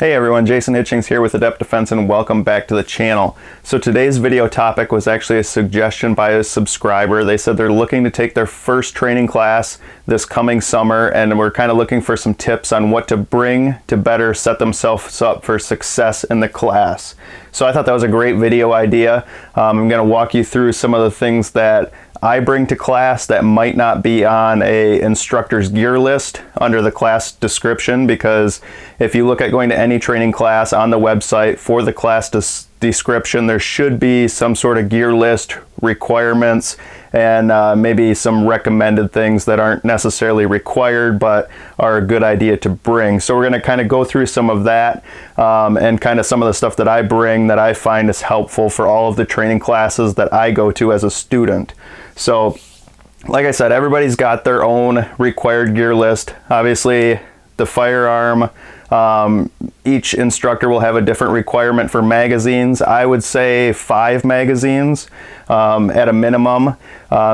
Hey everyone, Jason Hitchings here with Adept Defense and welcome back to the channel. So today's video topic was actually a suggestion by a subscriber. They said they're looking to take their first training class this coming summer and we're kind of looking for some tips on what to bring to better set themselves up for success in the class. So I thought that was a great video idea. I'm going to walk you through some of the things that I bring to class that might not be on a instructor's gear list under the class description, because if you look at going to any training class on the website for the class description, there should be some sort of gear list requirements and maybe some recommended things that aren't necessarily required but are a good idea to bring. So we're going to kind of go through some of that and kind of some of the stuff that I bring that I find is helpful for all of the training classes that I go to as a student. So like I said, everybody's got their own required gear list. Obviously the firearm, each instructor will have a different requirement for magazines. I would say 5 magazines at a minimum.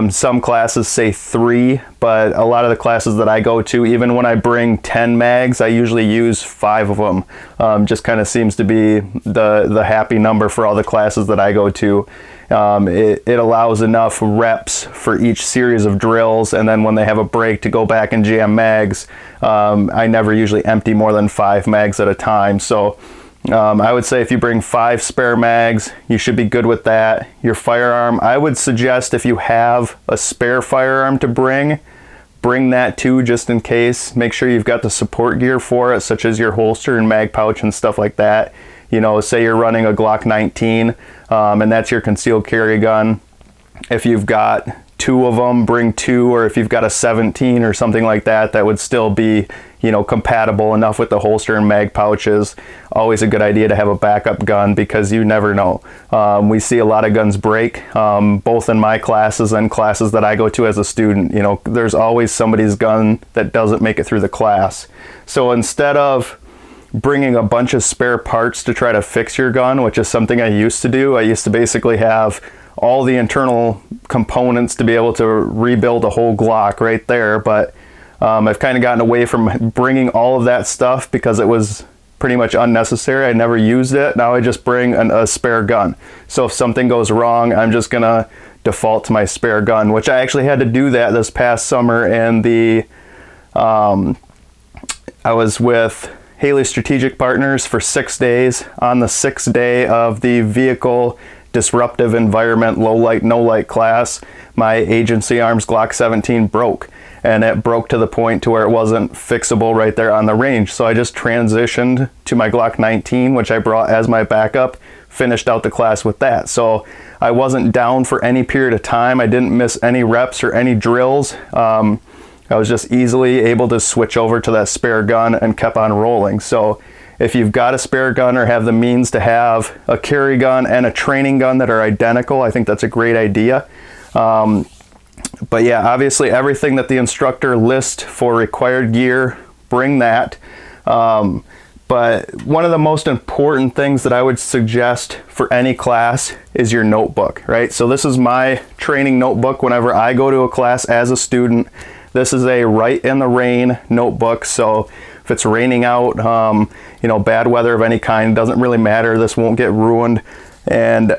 Some classes say 3, but a lot of the classes that I go to, even when I bring 10 mags, I usually use 5 of them. Just kind of seems to be the happy number for all the classes that I go to. It allows enough reps for each series of drills, and then when they have a break to go back and jam mags, I never usually empty more than 5 mags at a time. So I would say if you bring 5 spare mags, you should be good with that. Your firearm, I would suggest if you have a spare firearm to bring that too, just in case. Make sure you've got the support gear for it, such as your holster and mag pouch and stuff like that. You know, say you're running a Glock 19 and that's your concealed carry gun. If you've got 2 of them, bring 2, or if you've got a 17 or something like that, that would still be, you know, compatible enough with the holster and mag pouches. Always a good idea to have a backup gun because you never know. We see a lot of guns break, both in my classes and classes that I go to as a student. You know, there's always somebody's gun that doesn't make it through the class. So instead of bringing a bunch of spare parts to try to fix your gun, which is something I used to do, I used to basically have all the internal components to be able to rebuild a whole Glock right there, but I've kind of gotten away from bringing all of that stuff because it was pretty much unnecessary. I never used it. Now I just bring a spare gun. So if something goes wrong, I'm just gonna default to my spare gun, which I actually had to do that this past summer. And I was with Haley Strategic Partners for 6 days. On the 6th day of the vehicle disruptive environment low light no light class, my agency arms Glock 17 broke, and it broke to the point to where it wasn't fixable right there on the range. So I just transitioned to my Glock 19, which I brought as my backup, finished out the class with that. So I wasn't down for any period of time. I didn't miss any reps or any drills. I was just easily able to switch over to that spare gun and kept on rolling. So if you've got a spare gun or have the means to have a carry gun and a training gun that are identical, I think that's a great idea. But yeah, obviously everything that the instructor lists for required gear, bring that. But one of the most important things that I would suggest for any class is your notebook, right? So this is my training notebook whenever I go to a class as a student. This is a Write in the Rain notebook, so if it's raining out, you know, bad weather of any kind, doesn't really matter. This won't get ruined. And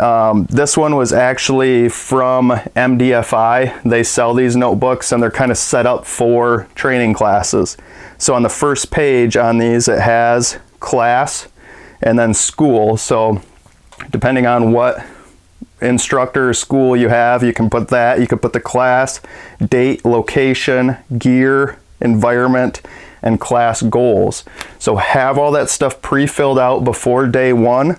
this one was actually from MDFI. They sell these notebooks and they're kind of set up for training classes. So on the first page on these, it has class and then school. So depending on what instructor or school you have, you can put that. You could put the class, date, location, gear, environment, and class goals. So have all that stuff pre-filled out before day 1,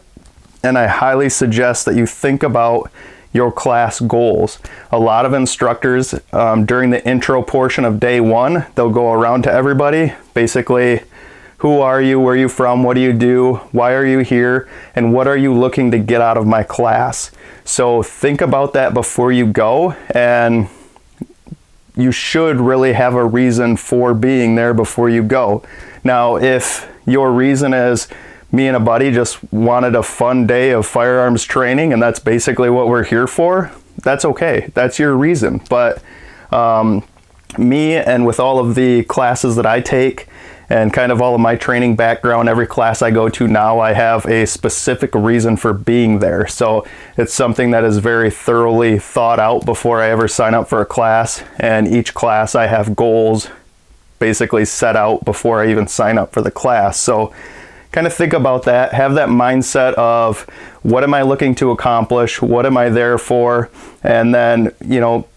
and I highly suggest that you think about your class goals. A lot of instructors during the intro portion of day 1, they'll go around to everybody, basically, who are you, where are you from, what do you do, why are you here, and what are you looking to get out of my class? So think about that before you go, and you should really have a reason for being there before you go. Now, if your reason is me and a buddy just wanted a fun day of firearms training and that's basically what we're here for, that's okay. That's your reason. But me, and with all of the classes that I take and kind of all of my training background, every class I go to now, I have a specific reason for being there. So it's something that is very thoroughly thought out before I ever sign up for a class. And each class I have goals basically set out before I even sign up for the class. So kind of think about that, have that mindset of what am I looking to accomplish? What am I there for? And then, you know,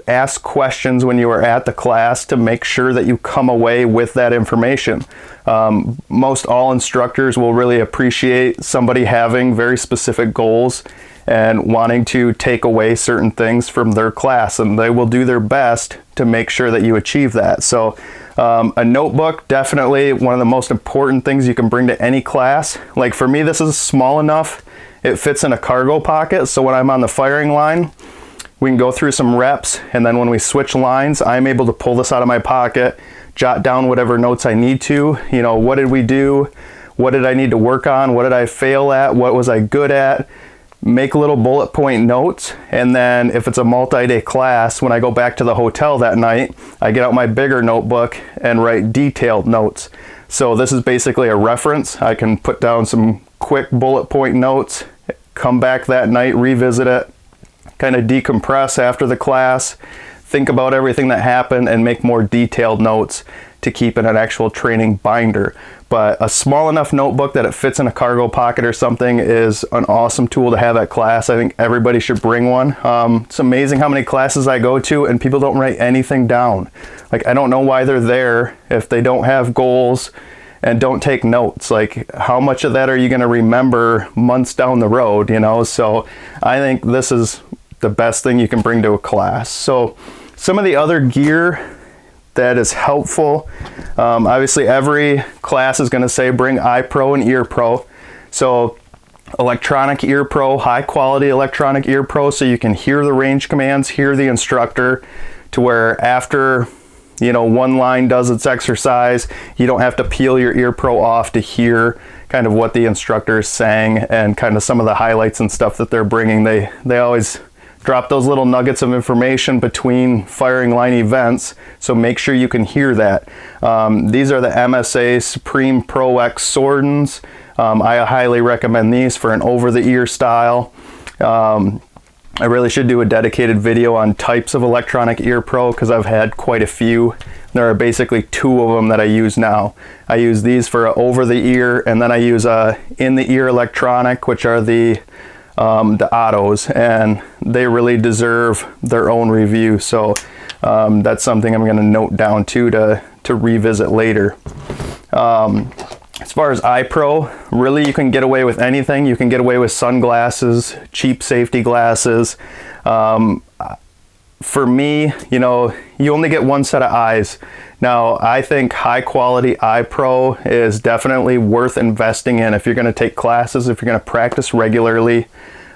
ask questions when you are at the class to make sure that you come away with that information. Most all instructors will really appreciate somebody having very specific goals and wanting to take away certain things from their class, and they will do their best to make sure that you achieve that. So a notebook, definitely one of the most important things you can bring to any class. Like for me, this is small enough, it fits in a cargo pocket, so when I'm on the firing line, we can go through some reps, and then when we switch lines, I'm able to pull this out of my pocket, jot down whatever notes I need to. You know, what did we do? What did I need to work on? What did I fail at? What was I good at? Make little bullet point notes, and then if it's a multi-day class, when I go back to the hotel that night, I get out my bigger notebook and write detailed notes. So this is basically a reference. I can put down some quick bullet point notes, come back that night, revisit it, kind of decompress after the class, think about everything that happened, and make more detailed notes to keep in an actual training binder. But a small enough notebook that it fits in a cargo pocket or something is an awesome tool to have at class. I think everybody should bring one. It's amazing how many classes I go to and people don't write anything down. Like, I don't know why they're there if they don't have goals and don't take notes. Like, how much of that are you going to remember months down the road, you know? So I think this is the best thing you can bring to a class. So some of the other gear that is helpful, obviously every class is going to say bring eye pro and ear pro. So electronic ear pro, high quality electronic ear pro, so you can hear the range commands, hear the instructor, to where after, you know, one line does its exercise, you don't have to peel your ear pro off to hear kind of what the instructor is saying and kind of some of the highlights and stuff that they're bringing. They always drop those little nuggets of information between firing line events, so make sure you can hear that. These are the MSA Supreme Pro X Sordens. I highly recommend these for an over-the-ear style. I really should do a dedicated video on types of electronic ear pro, because I've had quite a few. There are basically two of them that I use now. I use these for over the ear, and then I use in the ear electronic, which are the autos, and they really deserve their own review. So that's something I'm going to note down too to revisit later. As far as eye pro, really you can get away with anything. You can get away with sunglasses, cheap safety glasses. For me, you know, you only get one set of eyes. Now, I think high quality eye pro is definitely worth investing in if you're going to take classes, if you're going to practice regularly.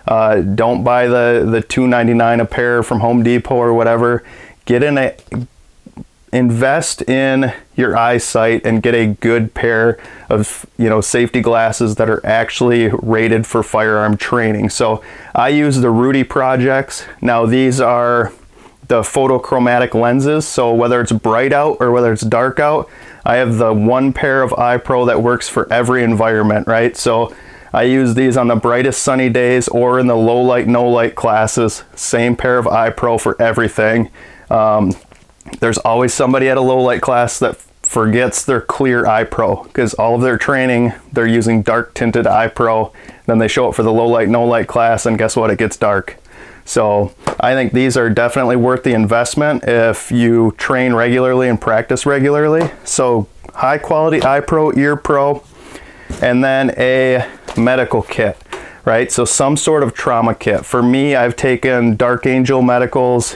Don't buy the $2.99 a pair from Home Depot or whatever. Invest in your eyesight and get a good pair of, you know, safety glasses that are actually rated for firearm training. So I use the Rudy Projects. Now, these are the photochromatic lenses, so whether it's bright out or whether it's dark out, I have the one pair of eye pro that works for every environment, right? So I use these on the brightest sunny days or in the low light, no light classes. Same pair of eye pro for everything. There's always somebody at a low light class that forgets their clear eye pro, because all of their training they're using dark tinted eye pro. Then they show up for the low light, no light class, and guess what? It gets dark. So I think these are definitely worth the investment if you train regularly and practice regularly. So high quality eye pro, ear pro, and then a medical kit, right? So some sort of trauma kit. For me, I've taken Dark Angel Medical's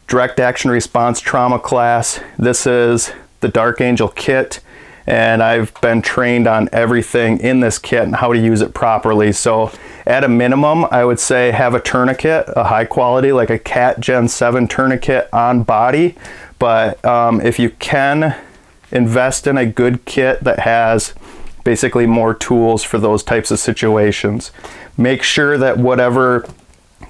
direct action response trauma class. This is the Dark Angel kit, and I've been trained on everything in this kit and how to use it properly. So at a minimum, I would say have a tourniquet, a high quality, like a CAT Gen 7 tourniquet on body. But if you can, invest in a good kit that has basically more tools for those types of situations. Make sure that whatever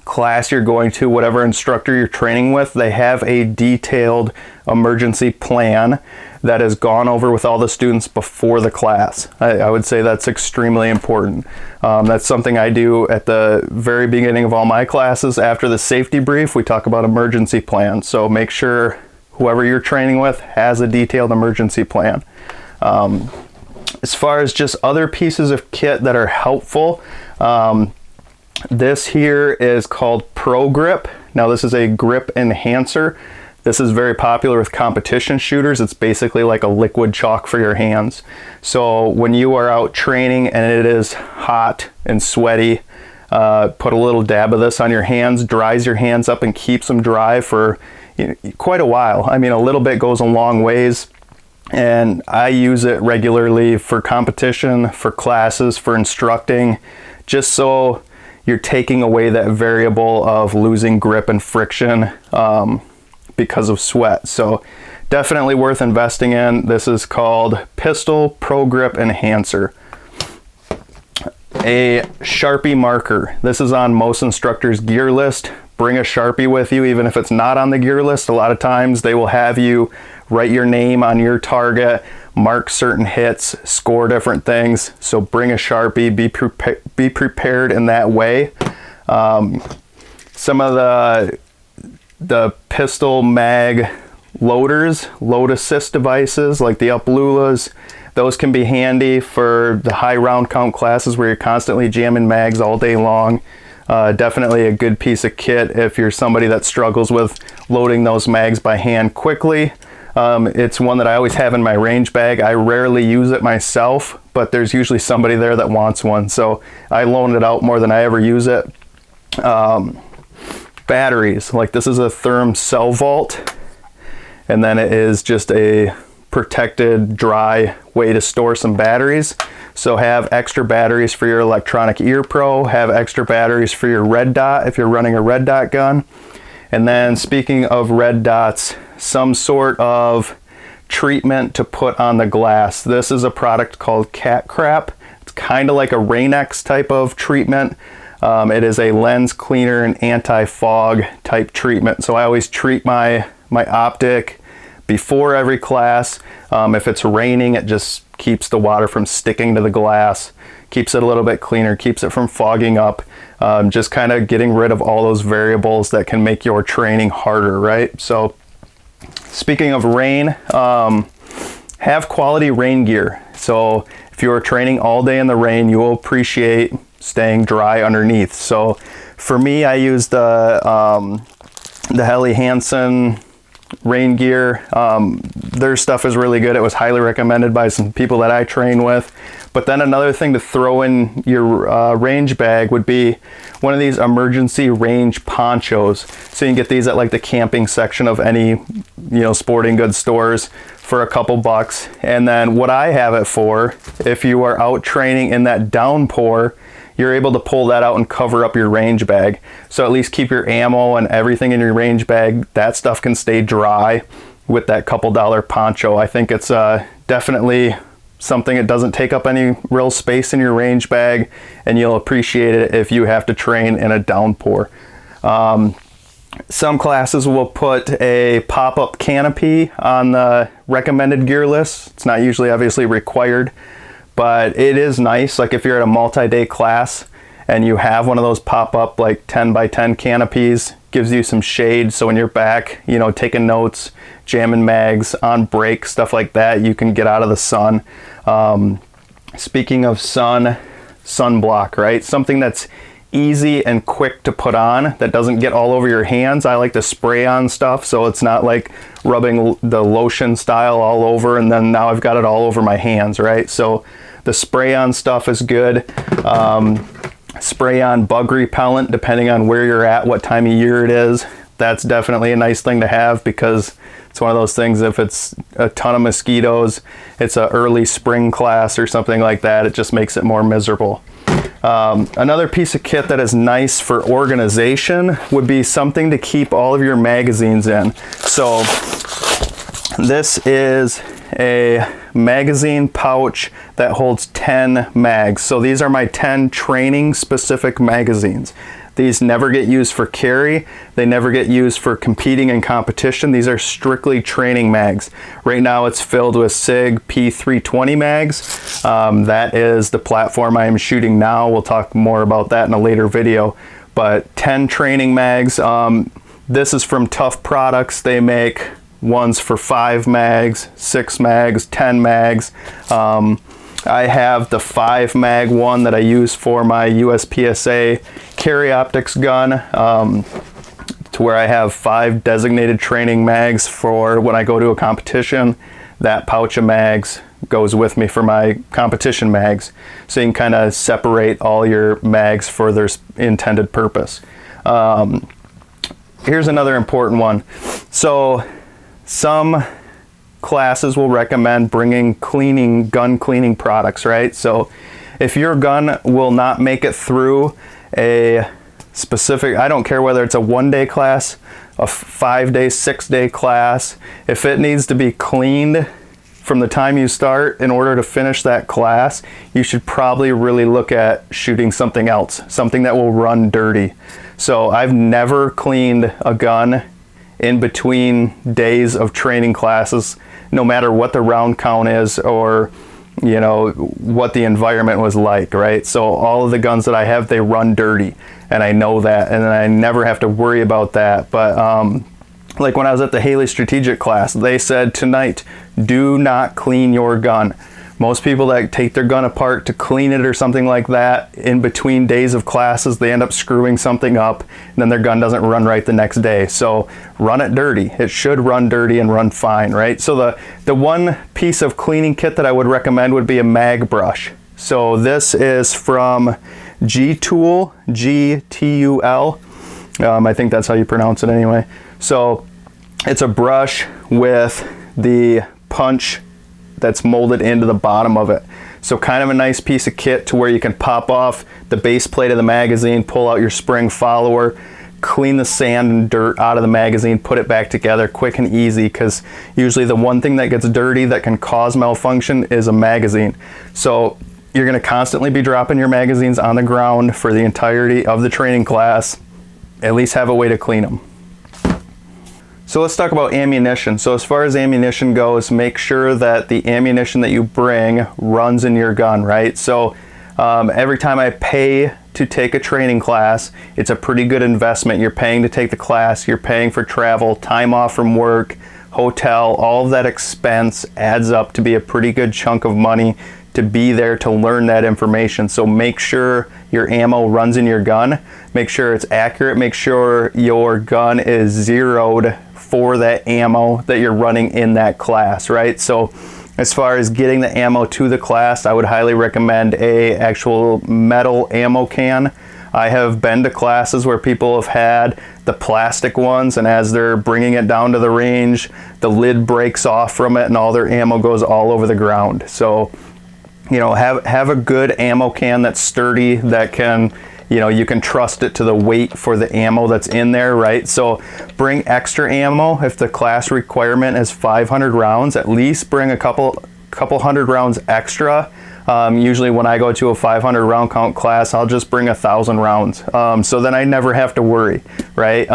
class you're going to, whatever instructor you're training with, they have a detailed emergency plan that is gone over with all the students before the class. I would say that's extremely important. That's something I do at the very beginning of all my classes. After the safety brief, we talk about emergency plans. So make sure whoever you're training with has a detailed emergency plan. As far as just other pieces of kit that are helpful, this here is called Pro Grip. Now this is a grip enhancer. This is very popular with competition shooters. It's basically like a liquid chalk for your hands. So when you are out training and it is hot and sweaty, put a little dab of this on your hands, dries your hands up and keeps them dry for quite a while. I mean, a little bit goes a long ways. And I use it regularly for competition, for classes, for instructing, just so you're taking away that variable of losing grip and friction because of sweat. So definitely worth investing in. This is called Pistol Pro Grip Enhancer. A Sharpie marker. This is on most instructors' gear list. Bring a Sharpie with you, even if it's not on the gear list. A lot of times they will have you write your name on your target, mark certain hits, score different things. So bring a Sharpie, be prepared in that way. Some of the pistol mag loaders, load assist devices like the Uplulas, those can be handy for the high round count classes where you're constantly jamming mags all day long. Definitely a good piece of kit if you're somebody that struggles with loading those mags by hand quickly. It's one that I always have in my range bag. I rarely use it myself, but there's usually somebody there that wants one, so I loan it out more than I ever use it. Batteries, like this is a Therm Cell Vault, and then it is just a protected, dry way to store some batteries. So have extra batteries for your electronic ear pro, have extra batteries for your red dot if you're running a red dot gun. And then speaking of red dots, some sort of treatment to put on the glass. This is a product called Cat Crap. It's kind of like a Rain-X type of treatment. It is a lens cleaner and anti-fog type treatment. So I always treat my optic before every class. If it's raining, it just keeps the water from sticking to the glass, keeps it a little bit cleaner, keeps it from fogging up, just kind of getting rid of all those variables that can make your training harder, right? So speaking of rain, have quality rain gear. So if you're training all day in the rain, you will appreciate staying dry underneath. So for me, I use the Helly Hansen rain gear. Their stuff is really good. It was highly recommended by some people that I train with. But then another thing to throw in your range bag would be one of these emergency range ponchos. So you can get these at like the camping section of any, sporting goods stores for a couple bucks. And then what I have it for, if you are out training in that downpour, you're able to pull that out and cover up your range bag. So at least keep your ammo and everything in your range bag. That stuff can stay dry with that couple dollar poncho. I think it's definitely something that doesn't take up any real space in your range bag, and you'll appreciate it if you have to train in a downpour. Some classes will put a pop-up canopy on the recommended gear list. It's not usually obviously required, but it is nice. Like if you're at a multi-day class and you have one of those pop-up like 10 by 10 canopies, gives you some shade. So when you're back, taking notes, jamming mags, on break, stuff like that, you can get out of the sun. Speaking of sun, sunblock, right? Something that's easy and quick to put on that doesn't get all over your hands. I like to spray on stuff so it's not like rubbing the lotion style all over and then now I've got it all over my hands, right? So the spray on stuff is good. Spray on bug repellent depending on where you're at, what time of year it is. That's definitely a nice thing to have because it's one of those things, if it's a ton of mosquitoes, it's an early spring class or something like that, it just makes it more miserable. Another piece of kit that is nice for organization would be something to keep all of your magazines in. So this is a magazine pouch that holds 10 mags. So these are my 10 training specific magazines. These never get used for carry. They never get used for competing in competition. These are strictly training mags. Right now it's filled with SIG P320 mags. That is the platform I am shooting now. We'll talk more about that in a later video. But 10 training mags. This is from Tough Products. They make ones for 5 mags, 6 mags, 10 mags. I have the 5 mag one that I use for my USPSA carry optics gun, to where I have 5 designated training mags for when I go to a competition. That pouch of mags goes with me for my competition mags, so you can kind of separate all your mags for their intended purpose. Here's another important one. So some classes will recommend bringing gun cleaning products, right? So if your gun will not make it through a specific, I don't care whether it's a 1-day class, a 5-day, 6-day class, if it needs to be cleaned from the time you start in order to finish that class, you should probably really look at shooting something else, something that will run dirty. So I've never cleaned a gun in between days of training classes, no matter what the round count is or, you know, what the environment was like, right? So all of the guns that I have, they run dirty, and I know that, and I never have to worry about that. But like when I was at the Haley Strategic class, they said tonight, do not clean your gun. Most people that take their gun apart to clean it or something like that, in between days of classes, they end up screwing something up, and then their gun doesn't run right the next day. So run it dirty. It should run dirty and run fine, right? So the one piece of cleaning kit that I would recommend would be a mag brush. So this is from G-Tool, G-T-U-L. I think that's how you pronounce it anyway. So it's a brush with the punch that's molded into the bottom of it. So kind of a nice piece of kit to where you can pop off the base plate of the magazine, pull out your spring follower, clean the sand and dirt out of the magazine, put it back together quick and easy, because usually the one thing that gets dirty that can cause malfunction is a magazine. So you're going to constantly be dropping your magazines on the ground for the entirety of the training class. At least have a way to clean them. So let's talk about ammunition. So as far as ammunition goes, make sure that the ammunition that you bring runs in your gun, right? So every time I pay to take a training class, it's a pretty good investment. You're paying to take the class, you're paying for travel, time off from work, hotel, all of that expense adds up to be a pretty good chunk of money to be there to learn that information. So make sure your ammo runs in your gun, make sure it's accurate, make sure your gun is zeroed for that ammo that you're running in that class, right? So as far as getting the ammo to the class, I would highly recommend a actual metal ammo can. I have been to classes where people have had the plastic ones, and as they're bringing it down to the range, the lid breaks off from it and all their ammo goes all over the ground. So, you know, have a good ammo can that's sturdy, that can, you know, you can trust it to the weight for the ammo that's in there, right? So bring extra ammo. If the class requirement is 500 rounds, at least bring a couple hundred rounds extra. Usually when I go to a 500 round count class, I'll just bring 1,000 rounds. So then I never have to worry, right?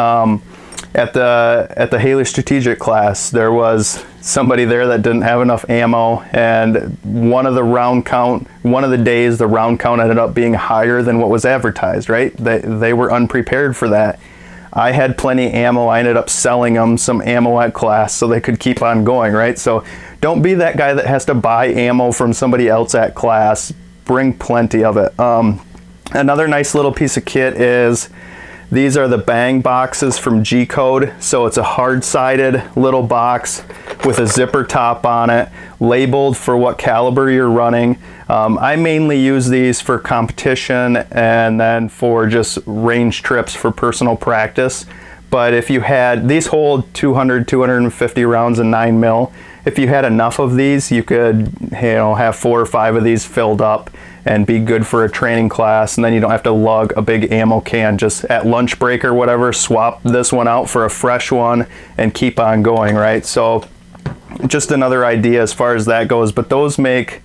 At the Haley Strategic class, there was somebody there that didn't have enough ammo, and one of the days the round count ended up being higher than what was advertised, right? They were unprepared for that. I had plenty of ammo. I ended up selling them some ammo at class so they could keep on going, right? So don't be that guy that has to buy ammo from somebody else at class. Bring plenty of it. Another nice little piece of kit is, these are the bang boxes from G-Code. So it's a hard-sided little box with a zipper top on it, labeled for what caliber you're running. I mainly use these for competition and then for just range trips for personal practice. But if you had, these hold 200, 250 rounds in 9mm. If you had enough of these, you could, you know, have 4 or 5 of these filled up and be good for a training class, and then you don't have to lug a big ammo can. Just at lunch break or whatever, swap this one out for a fresh one and keep on going, right? So just another idea as far as that goes. But those make,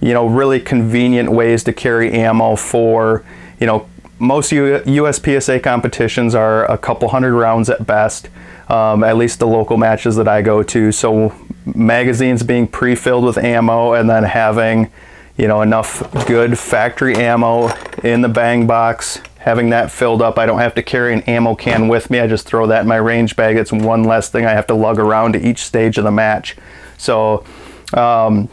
you know, really convenient ways to carry ammo for, you know, most USPSA competitions are a couple hundred rounds at best, at least the local matches that I go to. So magazines being pre-filled with ammo, and then having, you know, enough good factory ammo in the bang box, having that filled up. I don't have to carry an ammo can with me. I just throw that in my range bag. It's one less thing I have to lug around to each stage of the match. So, and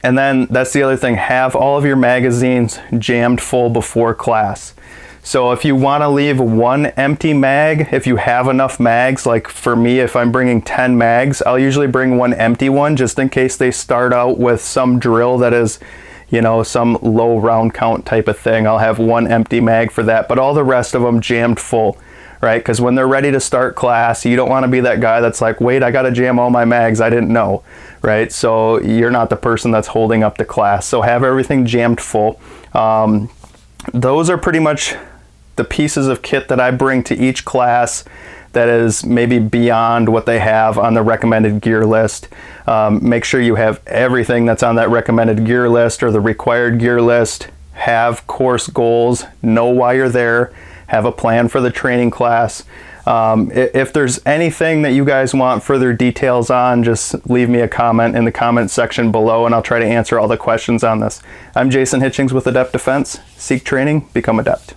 then that's the other thing, have all of your magazines jammed full before class. So if you want to leave one empty mag, if you have enough mags, like for me, if I'm bringing 10 mags, I'll usually bring one empty one just in case they start out with some drill that is, you know, some low round count type of thing. I'll have one empty mag for that, but all the rest of them jammed full, right? Because when they're ready to start class, you don't want to be that guy that's like, wait, I got to jam all my mags, I didn't know, right? So you're not the person that's holding up the class. So have everything jammed full. Those are pretty much the pieces of kit that I bring to each class that is maybe beyond what they have on the recommended gear list. Make sure you have everything that's on that recommended gear list or the required gear list. Have course goals, know why you're there, have a plan for the training class. If there's anything that you guys want further details on, just leave me a comment in the comment section below and I'll try to answer all the questions on this. I'm Jason Hitchings with Adept Defense. Seek training, become adept.